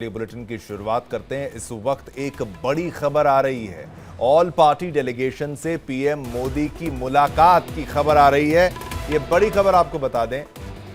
Bulletin की शुरुआत करते हैं। इस वक्त एक बड़ी खबर आ रही है। ऑल पार्टी डेलीगेशन से पीएम मोदी की मुलाकात की खबर आ रही है। ये बड़ी खबर आपको बता दें,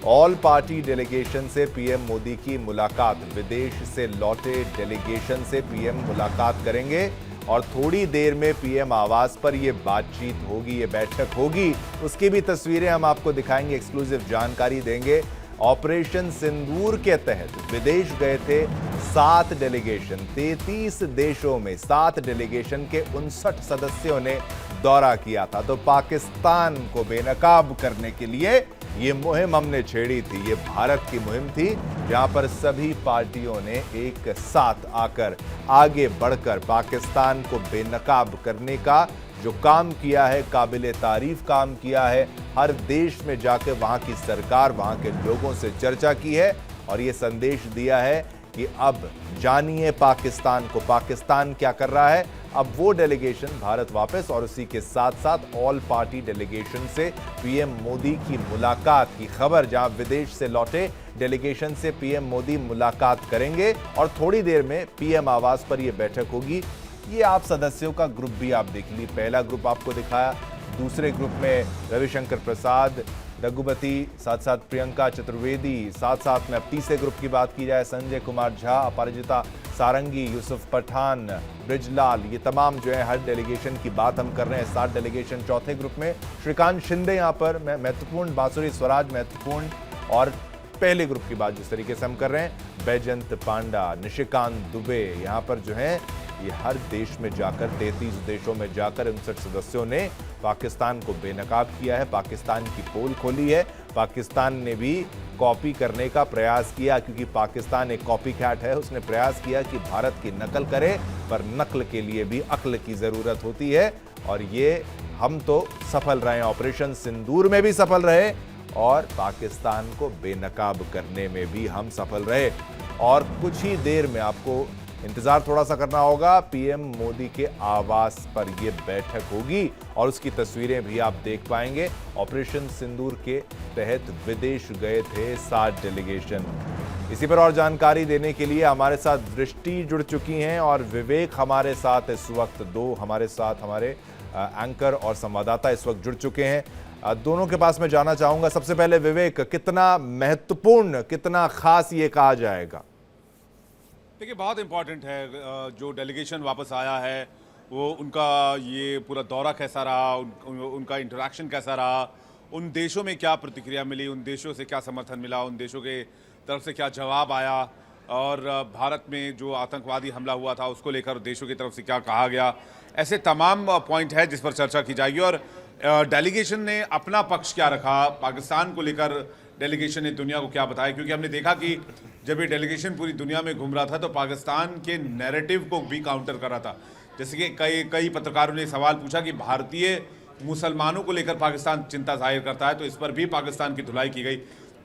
ऑल पार्टी डेलीगेशन से पीएम मोदी की मुलाकात, विदेश से लौटे डेलीगेशन से पीएम मुलाकात करेंगे और थोड़ी देर में पीएम आवास पर यह बातचीत होगी, ये बैठक होगी। उसकी भी तस्वीरें हम आपको दिखाएंगे, एक्सक्लूसिव जानकारी देंगे। ऑपरेशन सिंदूर के तहत विदेश गए थे 7 डेलीगेशन, 33 देशों में 7 डेलीगेशन के 59 सदस्यों ने दौरा किया था। तो पाकिस्तान को बेनकाब करने के लिए ये मुहिम हमने छेड़ी थी। ये भारत की मुहिम थी, जहां पर सभी पार्टियों ने एक साथ आकर आगे बढ़कर पाकिस्तान को बेनकाब करने का जो काम किया है, काबिले तारीफ काम किया है। हर देश में जाकर वहां की सरकार, वहां के लोगों से चर्चा की है और ये संदेश दिया है कि अब जानिए पाकिस्तान को, पाकिस्तान क्या कर रहा है। अब वो डेलीगेशन भारत वापस, और उसी के साथ साथ ऑल पार्टी डेलीगेशन से पीएम मोदी की मुलाकात की खबर, जहां विदेश से लौटे डेलीगेशन से पीएम मोदी मुलाकात करेंगे और थोड़ी देर में पीएम आवास पर यह बैठक होगी। ये आप सदस्यों का ग्रुप भी आप देख ली, पहला ग्रुप आपको दिखाया, दूसरे ग्रुप में रविशंकर प्रसाद, रघुपति, साथ साथ प्रियंका चतुर्वेदी, साथ साथ में अब तीसरे ग्रुप की बात की जाए, संजय कुमार झा, अपराजिता सारंगी, यूसुफ पठान, ब्रिजलाल, ये तमाम जो है हर डेलीगेशन की बात हम कर रहे हैं। 7 डेलीगेशन चौथे ग्रुप में, श्रीकांत शिंदे यहाँ पर महत्वपूर्ण, बांसुरी स्वराज महत्वपूर्ण, और पहले ग्रुप की बात जिस तरीके से हम कर रहे हैं, बैजंत पांडा, निशिकांत दुबे, यहाँ पर जो है ये हर देश में जाकर, 33 देशों में जाकर 59 सदस्यों ने पाकिस्तान को बेनकाब किया है, पाकिस्तान की पोल खोली है। पाकिस्तान ने भी कॉपी करने का प्रयास किया, क्योंकि पाकिस्तान एक कॉपी कैट है। उसने प्रयास किया कि भारत की नकल करे, पर नकल के लिए भी अक्ल की जरूरत होती है और ये हम तो सफल रहे, ऑपरेशन सिंदूर में भी सफल रहे और पाकिस्तान को बेनकाब करने में भी हम सफल रहे। और कुछ ही देर में आपको इंतजार थोड़ा सा करना होगा, पीएम मोदी के आवास पर यह बैठक होगी और उसकी तस्वीरें भी आप देख पाएंगे। ऑपरेशन सिंदूर के तहत विदेश गए थे 7 डेलीगेशन। इसी पर और जानकारी देने के लिए हमारे साथ दृष्टि जुड़ चुकी हैं और विवेक हमारे साथ इस वक्त, दो हमारे साथ हमारे एंकर और संवाददाता इस वक्त जुड़ चुके हैं। दोनों के पास मैं जाना चाहूंगा। सबसे पहले विवेक, कितना महत्वपूर्ण, कितना खास ये कहा जाएगा? देखिए, बहुत इम्पॉर्टेंट है। जो डेलीगेशन वापस आया है वो उनका ये पूरा दौरा कैसा रहा, उनका इंटरेक्शन कैसा रहा, उन देशों में क्या प्रतिक्रिया मिली, उन देशों से क्या समर्थन मिला, उन देशों के तरफ से क्या जवाब आया, और भारत में जो आतंकवादी हमला हुआ था उसको लेकर देशों की तरफ से क्या कहा गया। ऐसे तमाम पॉइंट है जिस पर चर्चा की जाएगी। और डेलीगेशन ने अपना पक्ष क्या रखा, पाकिस्तान को लेकर डेलीगेशन ने दुनिया को क्या बताया, क्योंकि हमने देखा कि जब ये डेलीगेशन पूरी दुनिया में घूम रहा था तो पाकिस्तान के नैरेटिव को भी काउंटर कर रहा था। जैसे कि कई पत्रकारों ने सवाल पूछा कि भारतीय मुसलमानों को लेकर पाकिस्तान चिंता जाहिर करता है, तो इस पर भी पाकिस्तान की धुलाई की गई।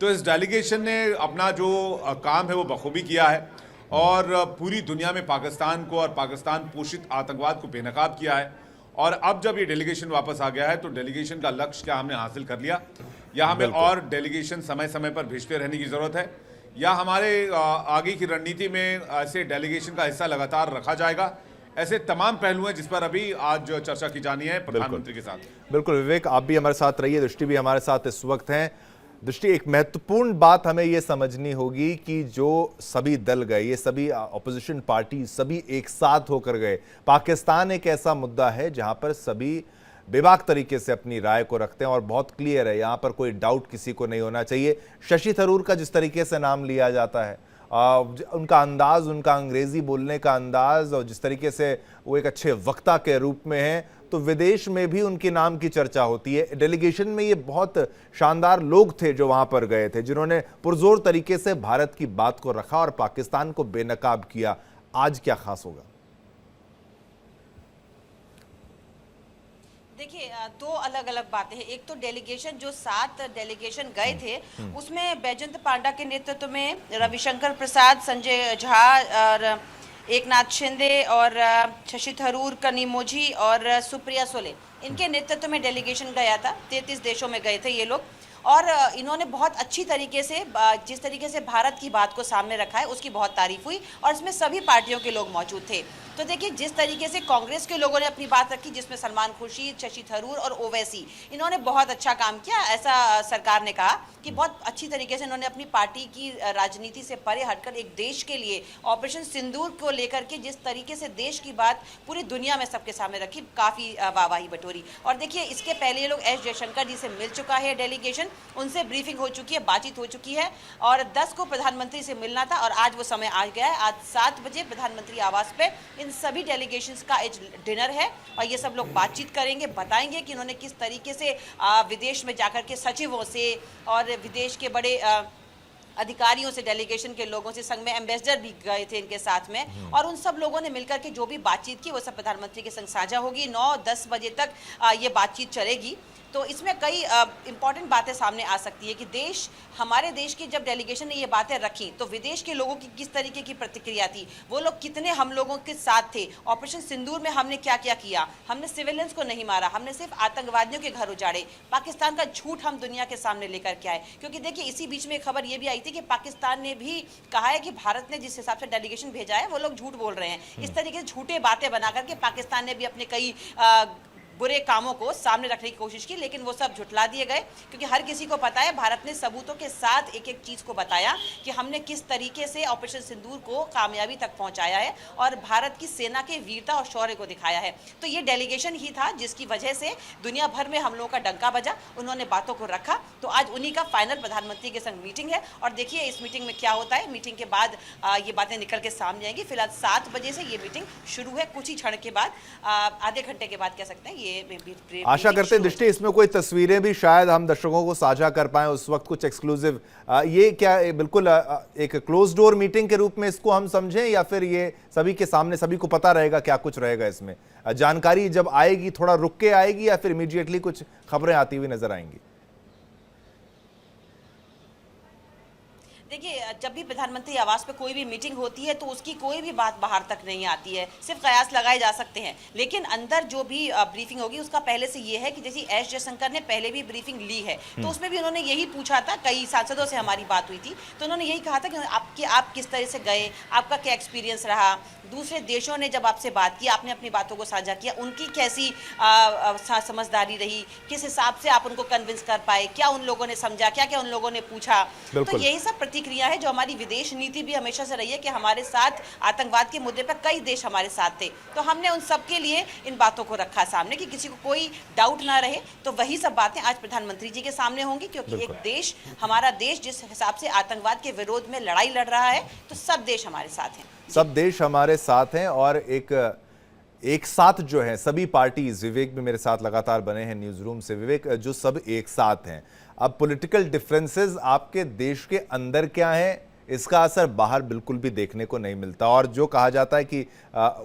तो इस डेलीगेशन ने अपना जो काम है वो बखूबी किया है और पूरी दुनिया में पाकिस्तान को और पाकिस्तान पोषित आतंकवाद को बेनकाब किया है। और अब जब ये डेलीगेशन वापस आ गया है तो डेलीगेशन का लक्ष्य क्या हमने हासिल कर लिया, या हमें और डेलीगेशन समय समय पर भेजते रहने की जरूरत है, या हमारे आगे की रणनीति में ऐसे डेलीगेशन का हिस्सा लगातार रखा जाएगा। ऐसे तमाम पहलू हैं जिस पर अभी आज चर्चा की जानी है प्रधानमंत्री के साथ। बिल्कुल विवेक, आप भी हमारे साथ रहिए, दृष्टि भी हमारे साथ इस वक्त हैं। दृष्टि, एक महत्वपूर्ण बात हमें यह समझनी होगी कि जो सभी दल गए, ये सभी ऑपोजिशन पार्टी सभी एक साथ होकर गए। पाकिस्तान एक ऐसा मुद्दा है जहां पर सभी बेबाक तरीके से अपनी राय को रखते हैं और बहुत क्लियर है, यहाँ पर कोई डाउट किसी को नहीं होना चाहिए। शशि थरूर का जिस तरीके से नाम लिया जाता है, उनका अंदाज, उनका अंग्रेजी बोलने का अंदाज, और जिस तरीके से वो एक अच्छे वक्ता के रूप में हैं, तो विदेश में भी उनके नाम की चर्चा होती है। डेलीगेशन में ये बहुत शानदार लोग थे जो वहां पर गए थे, जिन्होंने पुरजोर तरीके से भारत की बात को रखा और पाकिस्तान को बेनकाब किया। आज क्या खास होगा? देखिए, दो अलग अलग बातें हैं। एक तो डेलीगेशन, जो 7 डेलीगेशन गए थे उसमें बैजंत पांडा के नेतृत्व में रविशंकर प्रसाद, संजय झा और एकनाथ शिंदे और शशि थरूर, कनिमोझी और सुप्रिया सुले, इनके नेतृत्व में डेलीगेशन गया था। 33 देशों में गए थे ये लोग और इन्होंने बहुत अच्छी तरीके से जिस तरीके से भारत की बात को सामने रखा है उसकी बहुत तारीफ हुई और इसमें सभी पार्टियों के लोग मौजूद थे। तो देखिए जिस तरीके से कांग्रेस के लोगों ने अपनी बात रखी, जिसमें सलमान खुर्शीद, शशि थरूर और ओवैसी, इन्होंने बहुत अच्छा काम किया, ऐसा सरकार ने कहा कि बहुत अच्छी तरीके से इन्होंने अपनी पार्टी की राजनीति से परे हटकर एक देश के लिए ऑपरेशन सिंदूर को लेकर के जिस तरीके से देश की बात पूरी दुनिया में सबके सामने रखी, काफ़ी वाहवाही बटोरी। और देखिए इसके पहले ये लोग एस जयशंकर जी से मिल चुका है डेलीगेशन, उनसे ब्रीफिंग हो चुकी है, बातचीत हो चुकी है और 10 को प्रधानमंत्री से मिलना था और आज वो समय आ गया है। आज 7 बजे प्रधानमंत्री आवास पे इन सभी डेलीगेशंस का आज डिनर है और ये सब लोग बातचीत करेंगे, बताएंगे कि उन्होंने किस तरीके से विदेश में जाकर के सचिवों से और विदेश के बड़े अधिकारियों से, डेलीगेशन के लोगों से, संघ में एम्बेसडर भी गए थे इनके साथ में और उन सब लोगों ने मिलकर के जो भी बातचीत की वो सब प्रधानमंत्री के संग साझा होगी। 9-10 बजे तक ये बातचीत चलेगी। तो इसमें कई इंपॉर्टेंट बातें सामने आ सकती है कि हमारे देश की जब डेलीगेशन ने ये बातें रखी तो विदेश के लोगों की किस तरीके की प्रतिक्रिया थी, वो लोग कितने हम लोगों के साथ थे, ऑपरेशन सिंदूर में हमने क्या क्या किया, हमने सिविलियंस को नहीं मारा, हमने सिर्फ आतंकवादियों के घर उजाड़े, पाकिस्तान का झूठ हम दुनिया के सामने लेकर के आए। क्योंकि देखिए इसी बीच में एक खबर ये भी आई थी कि पाकिस्तान ने भी कहा है कि भारत ने जिस हिसाब से डेलीगेशन भेजा है वो लोग झूठ बोल रहे हैं। इस तरीके से झूठे बातें बना करके पाकिस्तान ने भी अपने कई बुरे कामों को सामने रखने की कोशिश की, लेकिन वो सब झुठला दिए गए क्योंकि हर किसी को पता है भारत ने सबूतों के साथ एक एक चीज़ को बताया कि हमने किस तरीके से ऑपरेशन सिंदूर को कामयाबी तक पहुंचाया है और भारत की सेना के वीरता और शौर्य को दिखाया है। तो ये डेलीगेशन ही था जिसकी वजह से दुनिया भर में हम लोगों का डंका बजा, उन्होंने बातों को रखा। तो आज उन्हीं का फाइनल प्रधानमंत्री के संग मीटिंग है और देखिए इस मीटिंग में क्या होता है। मीटिंग के बाद ये बातें निकल के सामने आएंगी। फिलहाल 7 बजे से ये मीटिंग शुरू है, कुछ ही क्षण के बाद, आधे घंटे के बाद कह सकते हैं ये आशा करते हैं दृष्टि इसमें कोई तस्वीरें भी शायद हम दर्शकों को साझा कर पाएं उस वक्त, कुछ एक्सक्लूसिव। ये क्या बिल्कुल एक क्लोज डोर मीटिंग के रूप में इसको हम समझें या फिर ये सभी के सामने सभी को पता रहेगा क्या कुछ रहेगा इसमें? जानकारी जब आएगी थोड़ा रुक के आएगी या फिर इमीडिएटली कुछ खबरें आती हुई नजर आएंगी? देखिए जब भी प्रधानमंत्री आवास पे कोई भी मीटिंग होती है तो उसकी कोई भी बात बाहर तक नहीं आती है, सिर्फ कयास लगाए जा सकते हैं। लेकिन अंदर जो भी ब्रीफिंग होगी उसका पहले से ये है कि जैसे एस जयशंकर ने पहले भी ब्रीफिंग ली है तो उसमें भी उन्होंने यही पूछा था, कई सांसदों से हमारी बात हुई थी तो उन्होंने यही कहा था कि आप किस तरह से गए, आपका क्या एक्सपीरियंस रहा, दूसरे देशों ने जब आपसे बात की आपने अपनी बातों को साझा किया, उनकी कैसी समझदारी रही, किस हिसाब से आप उनको कन्विंस कर पाए, क्या उन लोगों ने समझा, क्या क्या उन लोगों ने पूछा। तो यही सब प्रतिक्रिया है जो हमारी विदेश नीति भी हमेशा से रही है कि हमारे साथ आतंकवाद के मुद्दे पर कई देश हमारे साथ थे, तो हमने उन सब के लिए इन बातों को रखा सामने कि किसी को कोई डाउट ना रहे। तो वही सब बातें आज प्रधानमंत्री जी के सामने होंगी क्योंकि एक देश, हमारा देश जिस हिसाब से आतंकवाद के विरोध में लड़ाई लड़ रहा है तो सब देश हमारे साथ हैं, सब देश हमारे साथ हैं और एक साथ जो है सभी पार्टीज, विवेक भी मेरे साथ लगातार बने हैं न्यूज रूम से। विवेक, जो सब एक साथ हैं, अब पॉलिटिकल डिफरेंसेस आपके देश के अंदर क्या है, इसका असर बाहर बिल्कुल भी देखने को नहीं मिलता। और जो कहा जाता है कि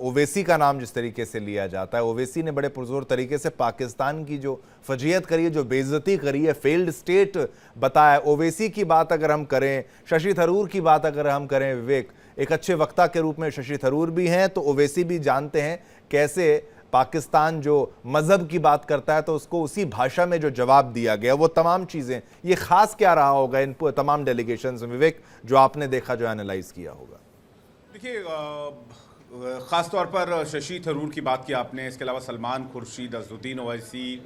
ओवैसी का नाम जिस तरीके से लिया जाता है, ओवैसी ने बड़े पुरजोर तरीके से पाकिस्तान की जो फजीयत करी है, जो बेइज्जती करी है, फेल्ड स्टेट बताया। ओवैसी की बात अगर हम करें, शशि थरूर की बात अगर हम करें, विवेक एक अच्छे वक्ता के रूप में शशि थरूर भी हैं तो ओवैसी भी जानते हैं कैसे पाकिस्तान जो मजहब की बात करता है तो उसको उसी भाषा में जो जवाब दिया गया, वो तमाम चीजें, ये खास क्या रहा होगा इन तमाम डेलीगेशंस में, विवेक, जो आपने देखा, जो एनालाइज किया होगा? देखिए खास तौर पर शशि थरूर की बात की आपने, इसके अलावा सलमान खुर्शीद, अज़दुद्दीन ओवैसी,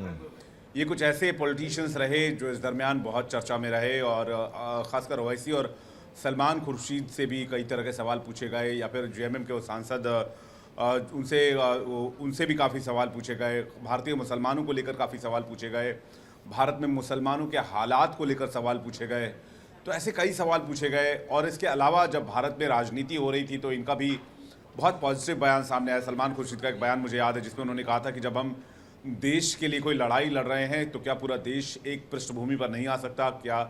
ये कुछ ऐसे पॉलिटिशियंस रहे जो इस दरमियान बहुत चर्चा में रहे और खासकर ओवैसी और सलमान खुर्शीद से भी कई तरह के सवाल पूछे गए, या फिर जेएमएम के वो सांसद उनसे भी काफ़ी सवाल पूछे गए, भारतीय मुसलमानों को लेकर काफ़ी सवाल पूछे गए, भारत में मुसलमानों के हालात को लेकर सवाल पूछे गए। तो ऐसे कई सवाल पूछे गए और इसके अलावा जब भारत में राजनीति हो रही थी तो इनका भी बहुत पॉजिटिव बयान सामने आया। सलमान खुर्शीद का एक बयान मुझे याद है जिसमें उन्होंने कहा था कि जब हम देश के लिए कोई लड़ाई लड़ रहे हैं तो क्या पूरा देश एक पृष्ठभूमि पर नहीं आ सकता, क्या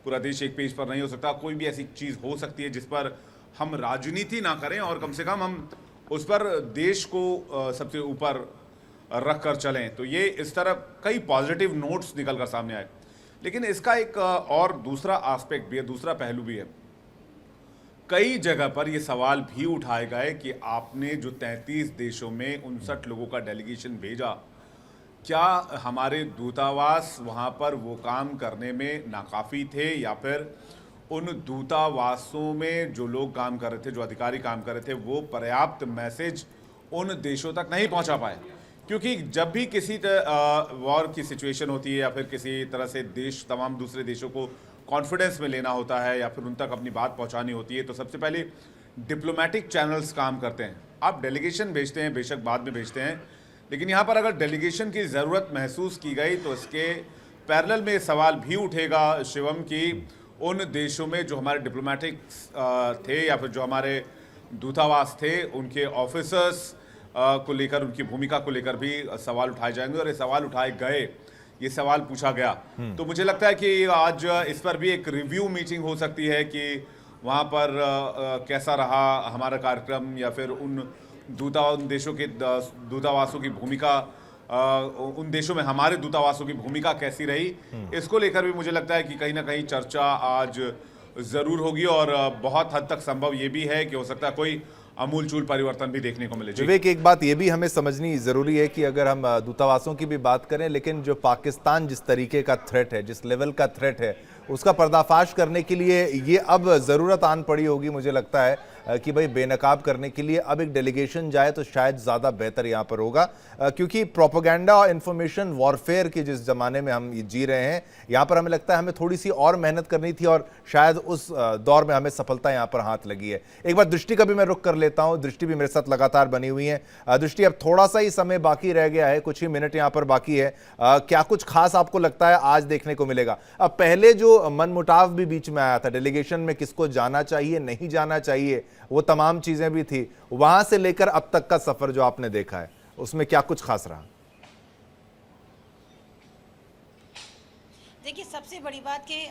पूरा देश एक पेज पर नहीं हो सकता, कोई भी ऐसी चीज़ हो सकती है जिस पर हम राजनीति ना करें और कम से कम हम उस पर देश को सबसे ऊपर रख कर चलें। तो ये इस तरह कई पॉजिटिव नोट्स निकल कर सामने आए। लेकिन इसका एक और दूसरा एस्पेक्ट भी है, दूसरा पहलू भी है। कई जगह पर ये सवाल भी उठाए गए कि आपने जो 33 देशों में 59 लोगों का डेलीगेशन भेजा, क्या हमारे दूतावास वहाँ पर वो काम करने में नाकाफ़ी थे, या फिर उन दूतावासों में जो लोग काम कर रहे थे, जो अधिकारी काम कर रहे थे, वो पर्याप्त मैसेज उन देशों तक नहीं पहुँचा पाए? क्योंकि जब भी किसी वॉर की सिचुएशन होती है, या फिर किसी तरह से तमाम दूसरे देशों को कॉन्फिडेंस में लेना होता है, या फिर उन तक अपनी बात पहुंचानी होती है, तो सबसे पहले डिप्लोमेटिक चैनल्स काम करते हैं। आप डेलीगेशन भेजते हैं, बेशक बाद में भेजते हैं, लेकिन यहाँ पर अगर डेलीगेशन की ज़रूरत महसूस की गई तो इसके पैरेलल में सवाल भी उठेगा शिवम की उन देशों में जो हमारे डिप्लोमेटिक थे, या फिर जो हमारे दूतावास थे, उनके ऑफिसर्स को लेकर, उनकी भूमिका को लेकर भी सवाल उठाए जाएंगे। और ये सवाल उठाए गए, ये सवाल पूछा गया, तो मुझे लगता है कि आज इस पर भी एक रिव्यू मीटिंग हो सकती है कि वहाँ पर कैसा रहा हमारा कार्यक्रम, या फिर उन देशों के दूतावासों की भूमिका, उन देशों में हमारे दूतावासों की भूमिका कैसी रही, इसको लेकर भी मुझे लगता है कि कहीं ना कहीं चर्चा आज ज़रूर होगी। और बहुत हद तक संभव ये भी है कि हो सकता है कोई अमूलचूल परिवर्तन भी देखने को मिले। विवेक, एक बात ये भी हमें समझनी जरूरी है कि अगर हम दूतावासों की भी बात करें, लेकिन जो पाकिस्तान जिस तरीके का थ्रेट है, जिस लेवल का थ्रेट है, उसका पर्दाफाश करने के लिए ये अब ज़रूरत आन पड़ी होगी, मुझे लगता है कि भाई बेनकाब करने के लिए अब एक डेलीगेशन जाए तो शायद ज़्यादा बेहतर यहाँ पर होगा, क्योंकि प्रोपेगेंडा और इन्फॉर्मेशन वॉरफेयर के जिस ज़माने में हम जी रहे हैं, यहाँ पर हमें लगता है हमें थोड़ी सी और मेहनत करनी थी, और शायद उस दौर में हमें सफलता यहाँ पर हाथ लगी है। एक बार दृष्टि का भी मैं रुख कर लेता हूँ। दृष्टि भी मेरे साथ लगातार बनी हुई है। दृष्टि, अब थोड़ा सा ही समय बाकी रह गया है, कुछ ही मिनट यहाँ पर बाकी है। क्या कुछ खास आपको लगता है आज देखने को मिलेगा? अब पहले जो मनमुटाव भी बीच में आया था, डेलीगेशन में किसको जाना चाहिए, नहीं जाना चाहिए, वो तमाम चीजें भी थी, वहां से लेकर अब तक का सफर जो आपने देखा है, उसमें क्या कुछ खास रहा? देखिए, सबसे बड़ी बात कि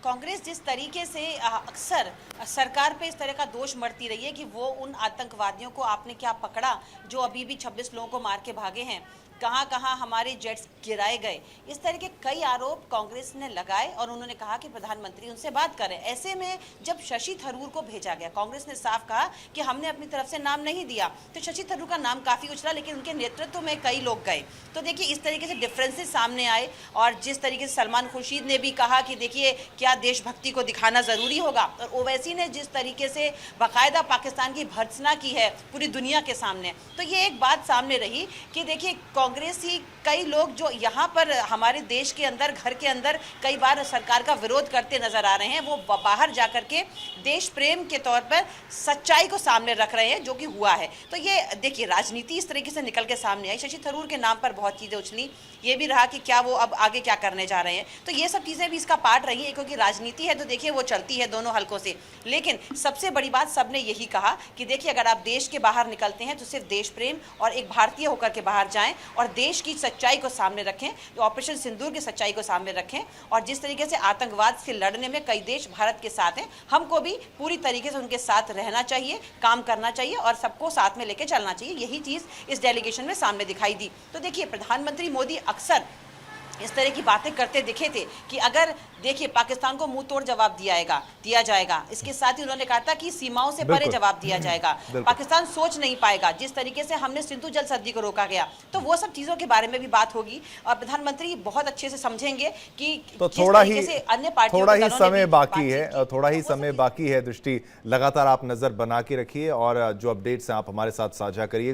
कांग्रेस जिस तरीके से अक्सर सरकार पे इस तरह का दोष मढ़ती रही है कि वो उन आतंकवादियों को आपने क्या पकड़ा जो अभी भी 26 लोगों को मार के भागे हैं, कहाँ कहाँ हमारे जेट्स गिराए गए, इस तरह के कई आरोप कांग्रेस ने लगाए और उन्होंने कहा कि प्रधानमंत्री उनसे बात करें। ऐसे में जब शशि थरूर को भेजा गया, कांग्रेस ने साफ कहा कि हमने अपनी तरफ से नाम नहीं दिया, तो शशि थरूर का नाम काफ़ी उछला, लेकिन उनके नेतृत्व में कई लोग गए। तो देखिए, इस तरीके से डिफरेंसेस सामने आए, और जिस तरीके से सलमान खुर्शीद ने भी कहा कि देखिए क्या देशभक्ति को दिखाना ज़रूरी होगा, और ओवैसी ने जिस तरीके से बाकायदा पाकिस्तान की भर्त्सना की है पूरी दुनिया के सामने, तो ये एक बात सामने रही कि देखिए कांग्रेस ही कई लोग जो यहाँ पर हमारे देश के अंदर, घर के अंदर कई बार सरकार का विरोध करते नजर आ रहे हैं, वो बाहर जाकर के देश प्रेम के तौर पर सच्चाई को सामने रख रहे हैं, जो कि हुआ है। तो ये देखिए, राजनीति इस तरीके से निकल के सामने आई। शशि थरूर के नाम पर बहुत चीज़ें उछली, ये भी रहा कि क्या वो अब आगे क्या करने जा रहे हैं, तो ये सब चीज़ें भी इसका पार्ट रही है, क्योंकि राजनीति है तो देखिए वो चलती है दोनों हलकों से। लेकिन सबसे बड़ी बात सबने यही कहा कि देखिए, अगर आप देश के बाहर निकलते हैं तो सिर्फ देश प्रेम और एक भारतीय होकर के बाहर जाएं, और देश की सच्चाई को सामने रखें, ऑपरेशन सिंदूर की सच्चाई को सामने रखें, और जिस तरीके से आतंकवाद से लड़ने में कई देश भारत के साथ हैं, हमको भी पूरी तरीके से उनके साथ रहना चाहिए, काम करना चाहिए, और सबको साथ में लेके चलना चाहिए। यही चीज़ इस डेलीगेशन में सामने दिखाई दी। तो देखिए, प्रधानमंत्री मोदी अक्सर इस तरह की बातें करते दिखे थे कि अगर देखिए पाकिस्तान को मुंह तोड़ जवाब दिया जाएगा। इसके साथ ही उन्होंने कहा था कि सीमाओं से परे जवाब दिया जाएगा, पाकिस्तान सोच नहीं पाएगा। जिस तरीके से हमने सिंधु जल संधि को रोका गया, तो वो सब चीजों के बारे में भी बात होगी, और प्रधानमंत्री बहुत अच्छे से समझेंगे कि तो थोड़ा ही समय बाकी है। दृष्टि, लगातार आप नजर बना के रखिए और जो अपडेट्स हैं आप हमारे साथ साझा करिए।